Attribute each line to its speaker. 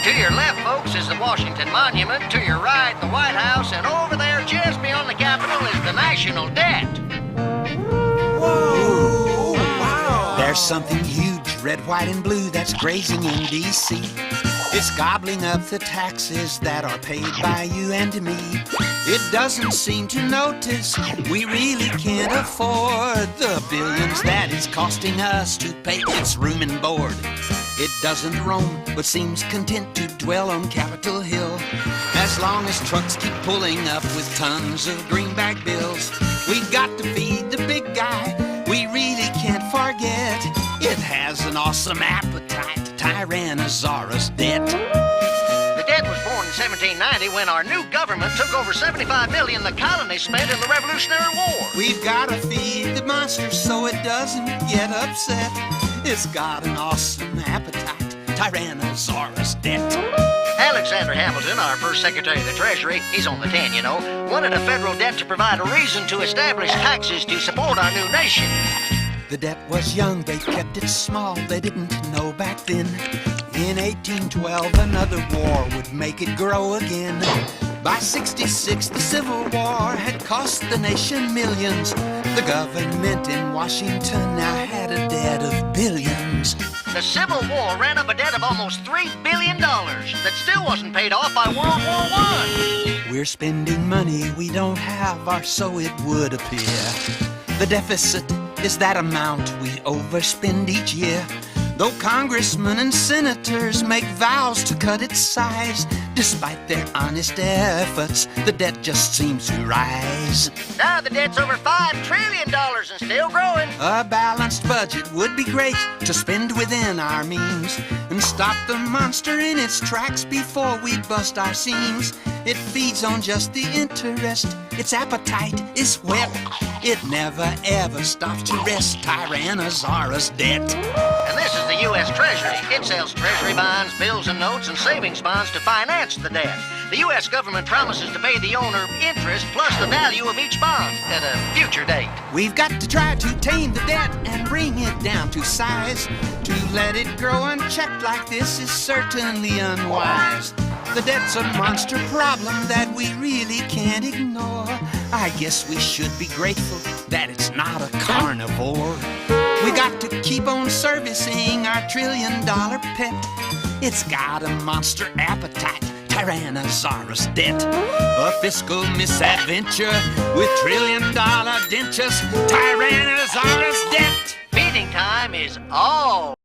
Speaker 1: To your left, folks, is the Washington Monument. To your right, the White House. And over there, just beyond the Capitol, is the national debt.
Speaker 2: Whoa! Wow! There's something huge, red, white, and blue that's grazing in D.C. It's gobbling up the taxes that are paid by you and me. It doesn't seem to notice we really can't afford the billions that it's costing us to pay its room and board. It doesn't roam, but seems content to dwell on Capitol Hill. As long as trucks keep pulling up with tons of greenback bills, we got to feed the big guy. We really can't forget. It has an awesome appetite, Tyrannasaurus debt.
Speaker 1: The debt was born in 1790 when our new government took over $75 million the colonies spent in the Revolutionary War.
Speaker 2: We've got to feed the monster so it doesn't get upset. It's got an awesome appetite, Tyrannosaurus debt.
Speaker 1: Alexander Hamilton, our first Secretary of the Treasury, he's on the 10, you know, wanted a federal debt to provide a reason to establish taxes to support our new nation.
Speaker 2: The debt was young, they kept it small, they didn't know back then. In 1812, another war would make it grow again. By 66, the Civil War had cost the nation millions. The government in Washington now had a debt of billions.
Speaker 1: The Civil War ran up a debt of almost $3 billion that still wasn't paid off by World War I.
Speaker 2: We're spending money we don't have, or so it would appear. The deficit is that amount we overspend each year. Though congressmen and senators make vows to cut its size, despite their honest efforts, the debt just seems to rise.
Speaker 1: Now the debt's over $5 trillion and still growing.
Speaker 2: A balanced budget would be great to spend within our means and stop the monster in its tracks before we bust our seams. It feeds on just the interest. Its appetite is whet. It never ever stops to rest. Tyrannosaurus debt.
Speaker 1: And this is the U.S. Treasury. It sells treasury bonds, bills and notes, and savings bonds to finance the debt. The U.S. government promises to pay the owner interest plus the value of each bond at a future date.
Speaker 2: We've got to try to tame the debt and bring it down to size. To let it grow unchecked like this is certainly unwise. The debt's a monster problem that we really can't ignore. I guess we should be grateful that it's not a carnivore. We got to keep on servicing our trillion-dollar pet. It's got a monster appetite, Tyrannosaurus debt. A fiscal misadventure with trillion-dollar dentures, Tyrannosaurus debt.
Speaker 1: Feeding time is all